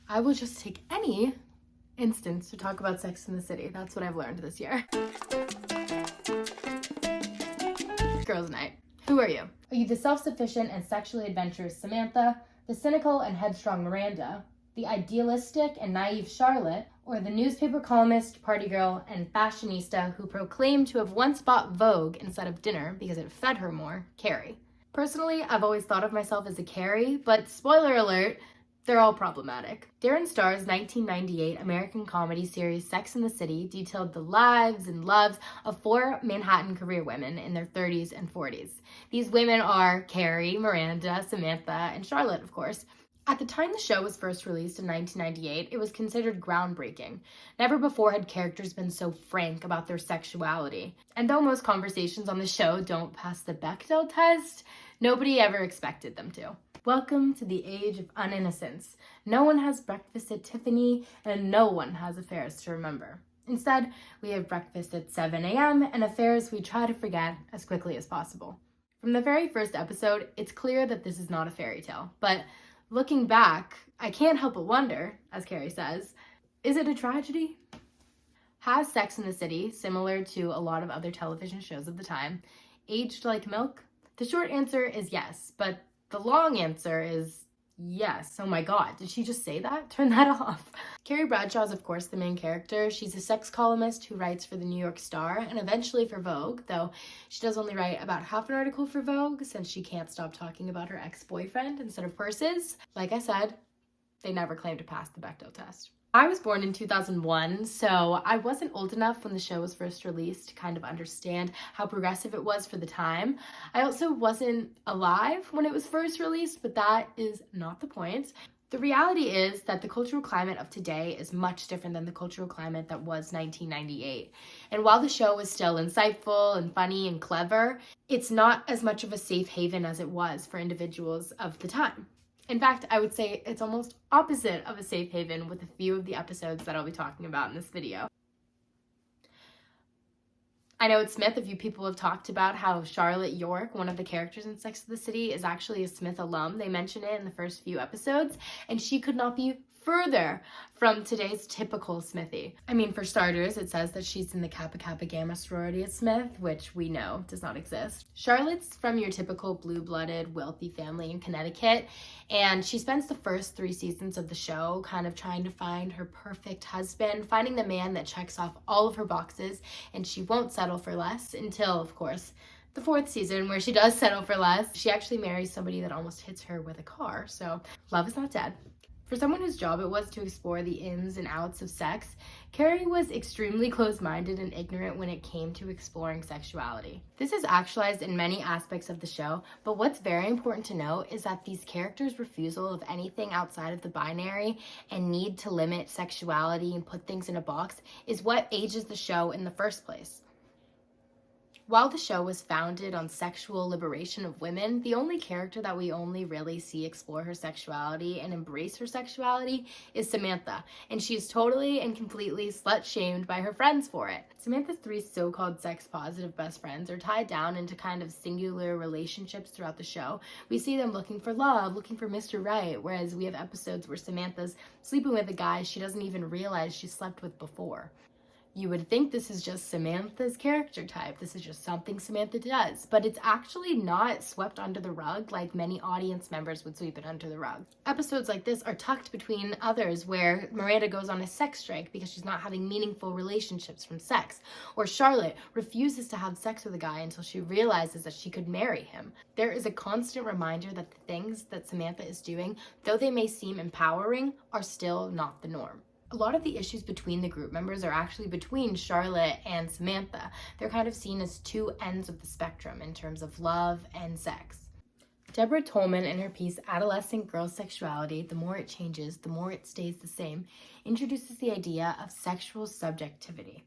I will just take any instance to talk about Sex in the City. That's what I've learned this year. Girls' night. Who are you? Are you the self-sufficient and sexually adventurous Samantha, the cynical and headstrong Miranda, the idealistic and naive Charlotte, or the newspaper columnist, party girl, and fashionista who proclaimed to have once bought Vogue instead of dinner because it fed her more, Carrie? Personally, I've always thought of myself as a Carrie, but spoiler alert, they're all problematic. Darren Star's 1998 American comedy series Sex and the City detailed the lives and loves of 4 Manhattan career women in their 30s and 40s. These women are Carrie, Miranda, Samantha, and Charlotte, of course. At the time the show was first released in 1998, it was considered groundbreaking. Never before had characters been so frank about their sexuality. And though most conversations on the show don't pass the Bechdel test, nobody ever expected them to. Welcome to the age of uninnocence. No one has breakfast at Tiffany, and no one has affairs to remember. Instead, we have breakfast at 7 a.m. and affairs we try to forget as quickly as possible. From the very first episode, it's clear that this is not a fairy tale, but looking back, I can't help but wonder, as Carrie says, is it a tragedy? Has Sex in the City, similar to a lot of other television shows of the time, aged like milk? The short answer is yes, but the long answer is yes. Oh my god, did she just say that? Turn that off. Carrie Bradshaw is of course the main character. She's a sex columnist who writes for the New York Star and eventually for Vogue, though she does only write about half an article for Vogue since she can't stop talking about her ex-boyfriend instead of purses. Like I said, they never claimed to pass the Bechdel test. I was born in 2001, so I wasn't old enough when the show was first released to kind of understand how progressive it was for the time. I also wasn't alive when it was first released, but that is not the point. The reality is that the cultural climate of today is much different than the cultural climate that was 1998. And while the show was still insightful and funny and clever, it's not as much of a safe haven as it was for individuals of the time. In fact, I would say it's almost opposite of a safe haven with a few of the episodes that I'll be talking about in this video. I know at Smith, a few people have talked about how Charlotte York, one of the characters in Sex and the City, is actually a Smith alum. They mention it in the first few episodes, and she could not be further from today's typical Smithy. I mean, for starters, it says that she's in the Kappa Kappa Gamma sorority at Smith, which we know does not exist. Charlotte's from your typical blue-blooded, wealthy family in Connecticut, and she spends the first 3 seasons of the show kind of trying to find her perfect husband, finding the man that checks off all of her boxes, and she won't settle for less until, of course, the 4th season where she does settle for less. She actually marries somebody that almost hits her with a car, so love is not dead. For someone whose job it was to explore the ins and outs of sex, Carrie was extremely close-minded and ignorant when it came to exploring sexuality. This is actualized in many aspects of the show, but what's very important to note is that these characters' refusal of anything outside of the binary and need to limit sexuality and put things in a box is what ages the show in the first place. While the show was founded on sexual liberation of women, the only character that we only really see explore her sexuality and embrace her sexuality is Samantha, and she's totally and completely slut-shamed by her friends for it. Samantha's 3 so-called sex-positive best friends are tied down into kind of singular relationships throughout the show. We see them looking for love, looking for Mr. Right, whereas we have episodes where Samantha's sleeping with a guy she doesn't even realize she slept with before. You would think this is just Samantha's character type. This is just something Samantha does, but it's actually not swept under the rug like many audience members would sweep it under the rug. Episodes like this are tucked between others where Miranda goes on a sex strike because she's not having meaningful relationships from sex, or Charlotte refuses to have sex with a guy until she realizes that she could marry him. There is a constant reminder that the things that Samantha is doing, though they may seem empowering, are still not the norm. A lot of the issues between the group members are actually between Charlotte and Samantha. They're kind of seen as 2 ends of the spectrum in terms of love and sex. Deborah Tolman, in her piece Adolescent Girl Sexuality, The More It Changes, the More It Stays the Same, introduces the idea of sexual subjectivity.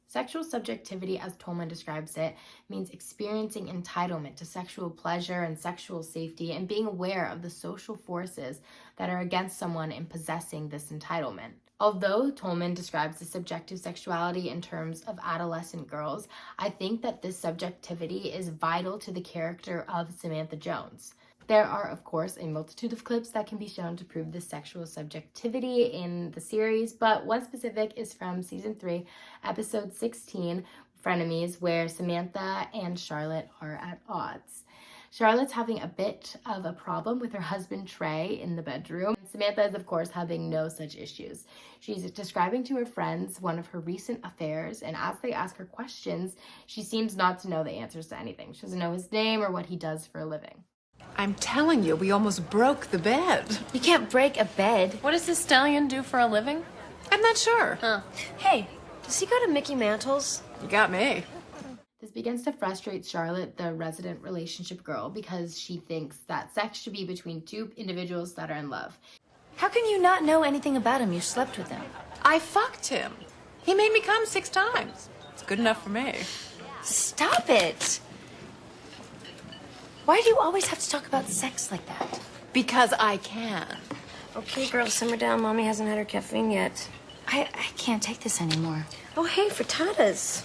Sexual subjectivity, as Tolman describes it, means experiencing entitlement to sexual pleasure and sexual safety and being aware of the social forces that are against someone in possessing this entitlement. Although Tolman describes the subjective sexuality in terms of adolescent girls, I think that this subjectivity is vital to the character of Samantha Jones. There are, of course, a multitude of clips that can be shown to prove the sexual subjectivity in the series, but one specific is from season 3, episode 16, Frenemies, where Samantha and Charlotte are at odds. Charlotte's having a bit of a problem with her husband Trey in the bedroom. Samantha is, of course, having no such issues. She's describing to her friends one of her recent affairs, and as they ask her questions, she seems not to know the answers to anything. She doesn't know his name or what he does for a living. I'm telling you, we almost broke the bed. You can't break a bed. What does this stallion do for a living? I'm not sure. Huh. Hey, does he go to Mickey Mantle's? You got me. This begins to frustrate Charlotte, the resident relationship girl, because she thinks that sex should be between two individuals that are in love. How can you not know anything about him? You slept with him. I fucked him. He made me come 6 times. It's good enough for me. Stop it! Why do you always have to talk about sex like that? Because I can. Okay, girls, simmer down. Mommy hasn't had her caffeine yet. I can't take this anymore. Oh, hey, frittatas.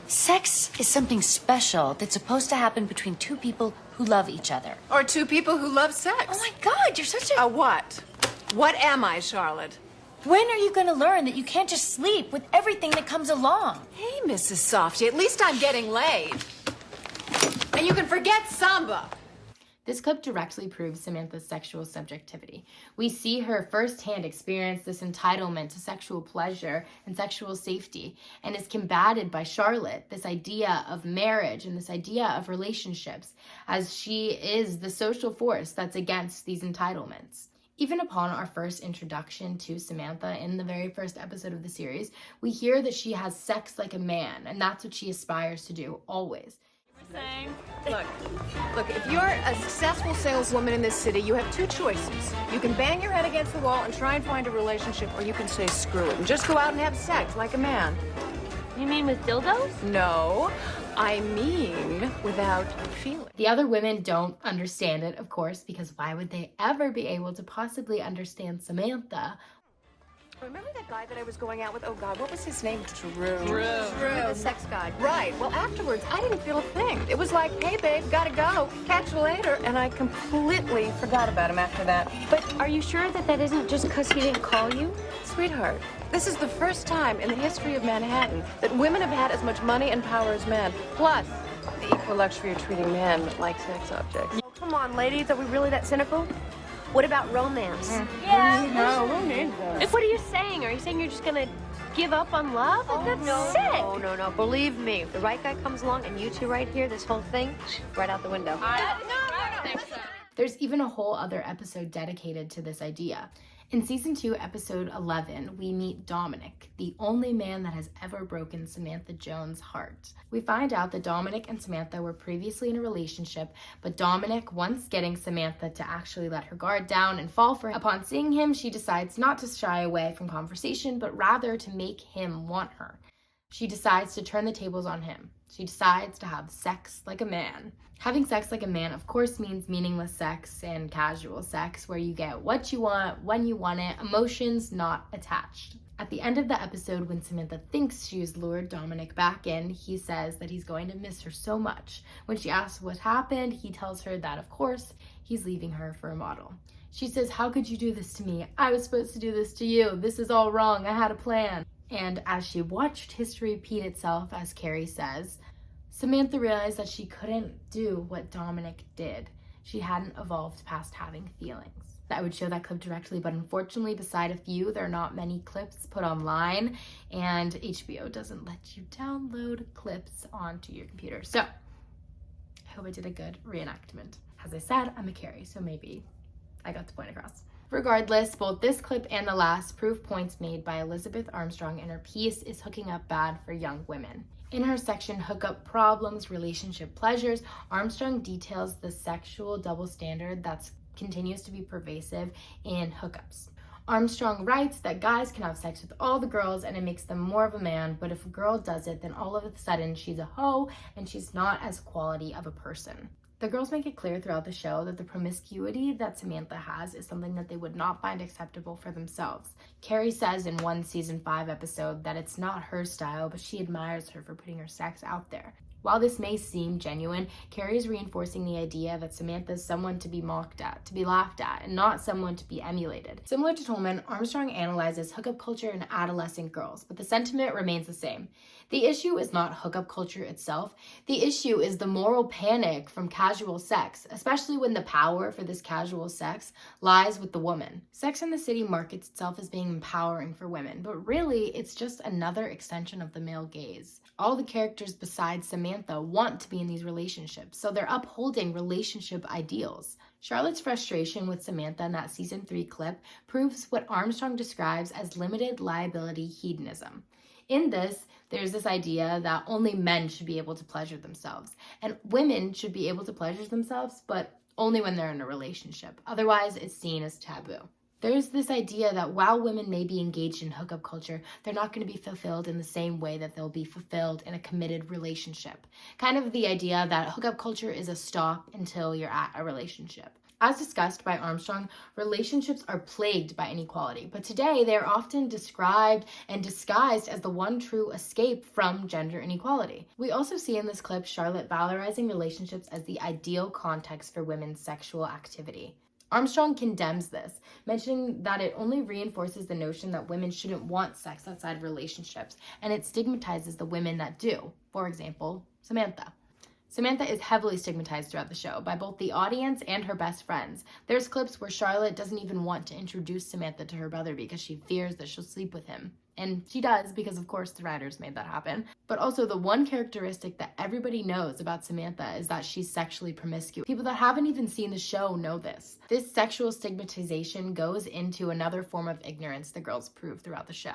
Sex is something special that's supposed to happen between two people who love each other. Or 2 people who love sex. Oh my God, you're such a... A what? What am I, Charlotte? When are you gonna learn that you can't just sleep with everything that comes along? Hey, Mrs. Softy, at least I'm getting laid. And you can forget Samba. This clip directly proves Samantha's sexual subjectivity. We see her firsthand experience this entitlement to sexual pleasure and sexual safety, and is combated by Charlotte, this idea of marriage and this idea of relationships, as she is the social force that's against these entitlements. Even upon our first introduction to Samantha in the very first episode of the series, we hear that she has sex like a man, and that's what she aspires to do, always. Look, if you're a successful saleswoman in this city, you have 2 choices. You can bang your head against the wall and try and find a relationship, or you can say screw it and just go out and have sex like a man. You mean with dildos? No, I mean without feeling. The other women don't understand it, of course, because why would they ever be able to possibly understand Samantha? Remember that guy that I was going out with? Oh, God, what was his name? Drew. The sex guy. Right. Well, afterwards, I didn't feel a thing. It was like, hey, babe, gotta go. Catch you later. And I completely forgot about him after that. But are you sure that that isn't just because he didn't call you? Sweetheart, this is the first time in the history of Manhattan that women have had as much money and power as men. Plus, the equal luxury of treating men like sex objects. Oh, come on, ladies. Are we really that cynical? What about romance? No, who needs that? What are you saying? Are you saying you're just gonna give up on love? That's sick. No. Believe me, if the right guy comes along and you two right here, this whole thing, right out the window. I don't think so. There's even a whole other episode dedicated to this idea. In season 2, episode 11, we meet Dominic, the only man that has ever broken Samantha Jones' heart. We find out that Dominic and Samantha were previously in a relationship, but Dominic, once getting Samantha to actually let her guard down and fall for him, upon seeing him, she decides not to shy away from conversation, but rather to make him want her. She decides to turn the tables on him. She decides to have sex like a man. Having sex like a man, of course, means meaningless sex and casual sex, where you get what you want, when you want it, emotions not attached. At the end of the episode, when Samantha thinks she's lured Dominic back in, he says that he's going to miss her so much. When she asks what happened, he tells her that, of course, he's leaving her for a model. She says, "How could you do this to me? I was supposed to do this to you. This is all wrong. I had a plan." And as she watched history repeat itself, as Carrie says, Samantha realized that she couldn't do what Dominic did. She hadn't evolved past having feelings. I would show that clip directly, but unfortunately, beside a few, there are not many clips put online, and HBO doesn't let you download clips onto your computer. So, I hope I did a good reenactment. As I said, I'm a Carrie, so maybe I got the point across. Regardless, both this clip and the last prove points made by Elizabeth Armstrong in her piece Is Hooking Up Bad for Young Women? In her section, Hookup Problems, Relationship Pleasures, Armstrong details the sexual double standard that continues to be pervasive in hookups. Armstrong writes that guys can have sex with all the girls and it makes them more of a man, but if a girl does it, then all of a sudden she's a hoe and she's not as quality of a person. The girls make it clear throughout the show that the promiscuity that Samantha has is something that they would not find acceptable for themselves. Carrie says in one season 5 episode that it's not her style, but she admires her for putting her sex out there. While this may seem genuine, Carrie is reinforcing the idea that Samantha is someone to be mocked at, to be laughed at, and not someone to be emulated. Similar to Tolman, Armstrong analyzes hookup culture in adolescent girls, but the sentiment remains the same. The issue is not hookup culture itself. The issue is the moral panic from casual sex, especially when the power for this casual sex lies with the woman. Sex and the City markets itself as being empowering for women, but really it's just another extension of the male gaze. All the characters besides Samantha want to be in these relationships, so they're upholding relationship ideals. Charlotte's frustration with Samantha in that season 3 clip proves what Armstrong describes as limited liability hedonism. In this, there's this idea that only men should be able to pleasure themselves, and women should be able to pleasure themselves, but only when they're in a relationship. Otherwise, it's seen as taboo. There's this idea that while women may be engaged in hookup culture, they're not going to be fulfilled in the same way that they'll be fulfilled in a committed relationship. Kind of the idea that hookup culture is a stop until you're at a relationship. As discussed by Armstrong, relationships are plagued by inequality, but today they are often described and disguised as the one true escape from gender inequality. We also see in this clip Charlotte valorizing relationships as the ideal context for women's sexual activity. Armstrong condemns this, mentioning that it only reinforces the notion that women shouldn't want sex outside relationships, and it stigmatizes the women that do. For example, Samantha. Samantha is heavily stigmatized throughout the show by both the audience and her best friends. There's clips where Charlotte doesn't even want to introduce Samantha to her brother because she fears that she'll sleep with him. And she does because, of course, the writers made that happen. But also, the one characteristic that everybody knows about Samantha is that she's sexually promiscuous. People that haven't even seen the show know this. This sexual stigmatization goes into another form of ignorance the girls prove throughout the show.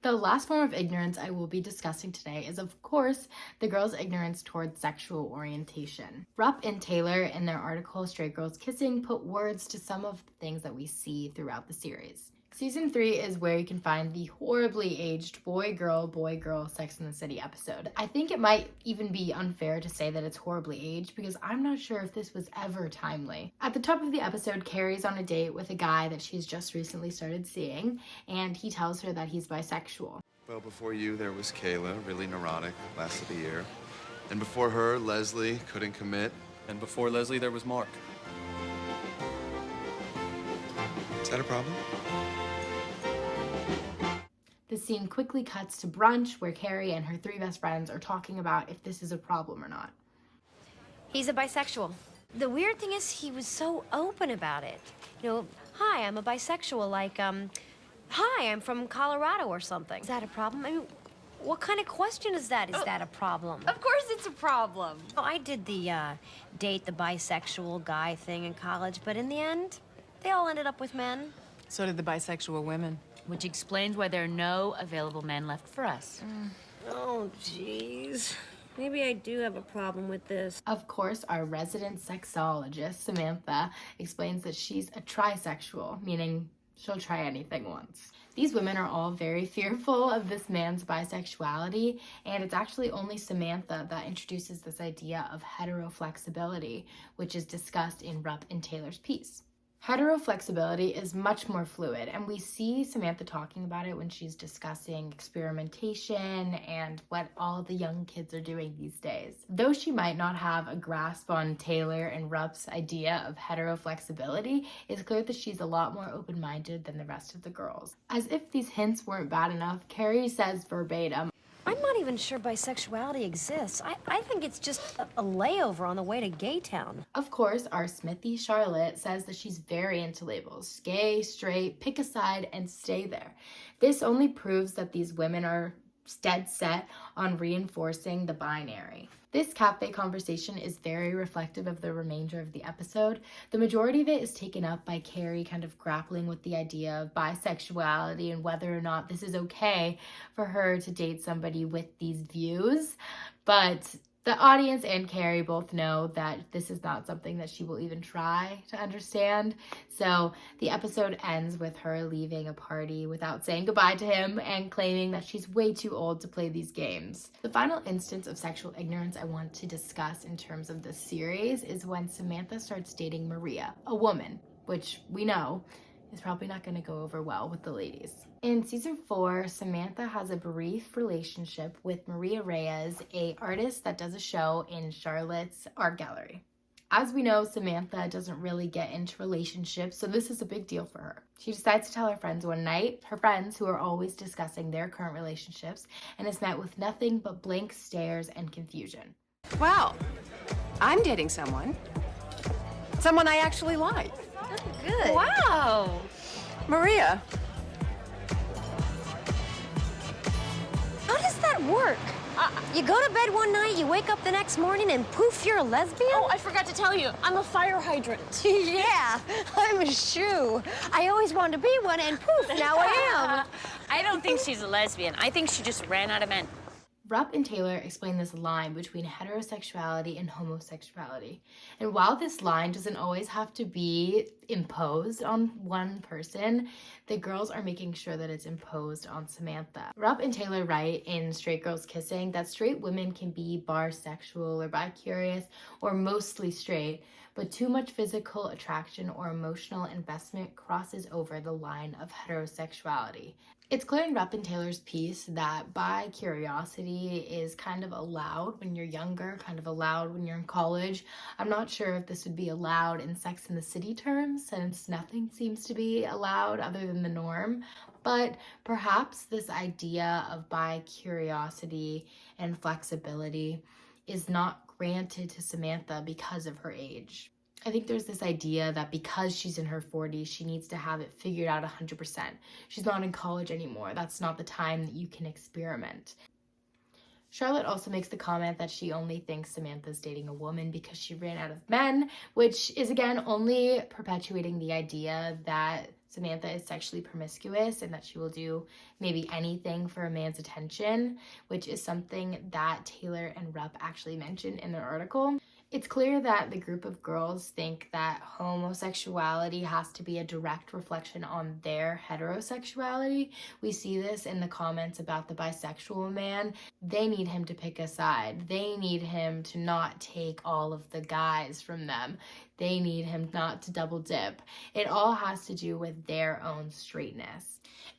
The last form of ignorance I will be discussing today is, of course, the girls' ignorance towards sexual orientation. Rupp and Taylor, in their article Straight Girls Kissing, put words to some of the things that we see throughout the series. Season 3 is where you can find the horribly aged boy-girl Sex and the City episode. I think it might even be unfair to say that it's horribly aged because I'm not sure if this was ever timely. At the top of the episode, Carrie's on a date with a guy that she's just recently started seeing, and he tells her that he's bisexual. Well, before you, there was Kayla, really neurotic, lasted a year. And before her, Leslie, couldn't commit. And before Leslie, there was Mark. Is that a problem? The scene quickly cuts to brunch where Carrie and her 3 best friends are talking about if this is a problem or not. He's a bisexual. The weird thing is he was so open about it. You know, hi, I'm a bisexual, like, hi, I'm from Colorado or something. Is that a problem? I mean, what kind of question is that? Is that a problem? Of course it's a problem. Oh, I did the, date the bisexual guy thing in college, but in the end, they all ended up with men. So did the bisexual women. Which explains why there are no available men left for us. Oh, jeez. Maybe I do have a problem with this. Of course, our resident sexologist, Samantha, explains that she's a trisexual, meaning she'll try anything once. These women are all very fearful of this man's bisexuality, and it's actually only Samantha that introduces this idea of heteroflexibility, which is discussed in Rupp and Taylor's piece. Heteroflexibility is much more fluid, and we see Samantha talking about it when she's discussing experimentation and what all the young kids are doing these days. Though she might not have a grasp on Taylor and Rupp's idea of heteroflexibility, it's clear that she's a lot more open-minded than the rest of the girls. As if these hints weren't bad enough, Carrie says verbatim, I'm not even sure bisexuality exists. I think it's just a layover on the way to Gay Town. Of course, our Smithy Charlotte says that she's very into labels. Gay, straight, pick a side, and stay there. This only proves that these women are dead set on reinforcing the binary. This cafe conversation is very reflective of the remainder of the episode. The majority of it is taken up by Carrie kind of grappling with the idea of bisexuality and whether or not this is okay for her to date somebody with these views. But the audience and Carrie both know that this is not something that she will even try to understand. So the episode ends with her leaving a party without saying goodbye to him and claiming that she's way too old to play these games. The final instance of sexual ignorance I want to discuss in terms of this series is when Samantha starts dating Maria, a woman, which we know is probably not going to go over well with the ladies. In season 4, Samantha has a brief relationship with Maria Reyes, a artist that does a show in Charlotte's art gallery. As we know, Samantha doesn't really get into relationships, so this is a big deal for her. She decides to tell her friends one night, her friends who are always discussing their current relationships, and is met with nothing but blank stares and confusion. Well, I'm dating someone. Someone I actually like. Good. Wow. Maria. How does that work? You go to bed one night, you wake up the next morning, and poof, you're a lesbian? Oh, I forgot to tell you, I'm a fire hydrant. Yeah, I'm a shoe. I always wanted to be one, and poof, now I am. I don't think she's a lesbian. I think she just ran out of men. Rupp and Taylor explain this line between heterosexuality and homosexuality. And while this line doesn't always have to be imposed on one person, the girls are making sure that it's imposed on Samantha. Rupp and Taylor write in Straight Girls Kissing that straight women can be bisexual or bi-curious or mostly straight, but too much physical attraction or emotional investment crosses over the line of heterosexuality. It's clear in Rupp and Taylor's piece that bi-curiosity is kind of allowed when you're younger, kind of allowed when you're in college. I'm not sure if this would be allowed in Sex and the City terms, since nothing seems to be allowed other than the norm. But perhaps this idea of bi-curiosity and flexibility is not granted to Samantha because of her age. I think there's this idea that because she's in her 40s, she needs to have it figured out 100%. She's not in college anymore. That's not the time that you can experiment. Charlotte also makes the comment that she only thinks Samantha's dating a woman because she ran out of men, which is again only perpetuating the idea that Samantha is sexually promiscuous and that she will do maybe anything for a man's attention, which is something that Taylor and Rupp actually mentioned in their article. It's clear that the group of girls think that homosexuality has to be a direct reflection on their heterosexuality. We see this in the comments about the bisexual man. They need him to pick a side. They need him to not take all of the guys from them. They need him not to double dip. It all has to do with their own straightness.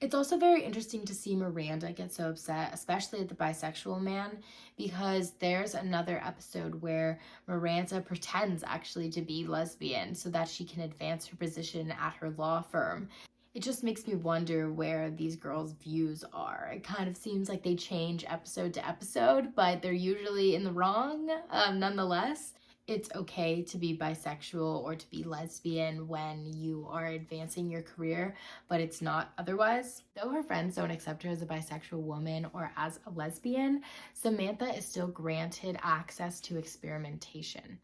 It's also very interesting to see Miranda get so upset, especially at the bisexual man, because there's another episode where Miranda pretends actually to be lesbian so that she can advance her position at her law firm. It just makes me wonder where these girls' views are. It kind of seems like they change episode to episode, but they're usually in the wrong nonetheless. It's okay to be bisexual or to be lesbian when you are advancing your career, but it's not otherwise. Though her friends don't accept her as a bisexual woman or as a lesbian, Samantha is still granted access to experimentation.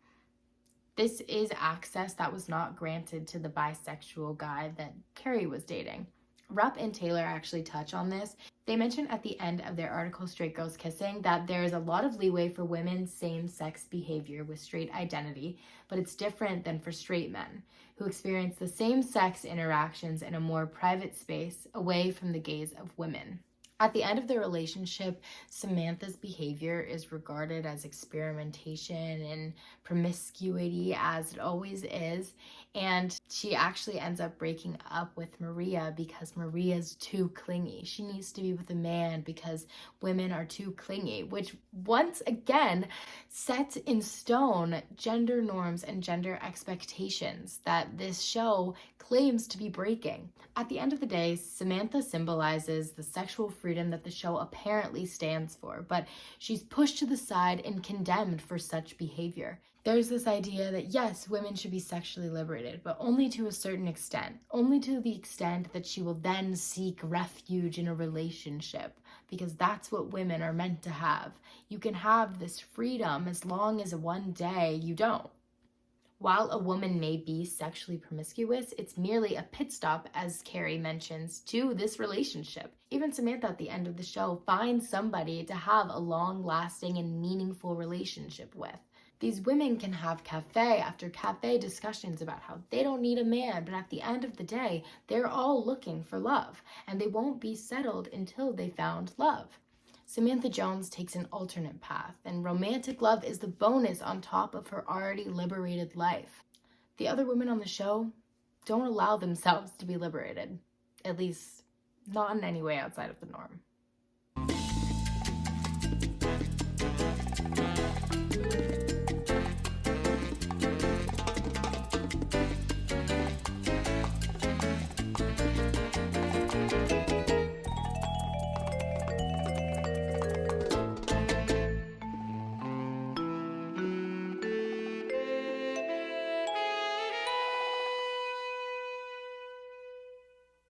This is access that was not granted to the bisexual guy that Carrie was dating. Rupp and Taylor actually touch on this. They mention at the end of their article, Straight Girls Kissing, that there is a lot of leeway for women's same-sex behavior with straight identity, but it's different than for straight men, who experience the same-sex interactions in a more private space, away from the gaze of women. At the end of the relationship, Samantha's behavior is regarded as experimentation and promiscuity, as it always is, and she actually ends up breaking up with Maria because Maria's too clingy. She needs to be with a man because women are too clingy, which once again sets in stone gender norms and gender expectations that this show claims to be breaking. At the end of the day, Samantha symbolizes the sexual freedom that the show apparently stands for, but she's pushed to the side and condemned for such behavior. There's this idea that yes, women should be sexually liberated, but only to a certain extent. Only to the extent that she will then seek refuge in a relationship, because that's what women are meant to have. You can have this freedom as long as one day you don't. While a woman may be sexually promiscuous, it's merely a pit stop, as Carrie mentions, to this relationship. Even Samantha at the end of the show finds somebody to have a long-lasting and meaningful relationship with. These women can have cafe after cafe discussions about how they don't need a man, but at the end of the day, they're all looking for love, and they won't be settled until they found love. Samantha Jones takes an alternate path, and romantic love is the bonus on top of her already liberated life. The other women on the show, don't allow themselves to be liberated. At least, not in any way outside of the norm.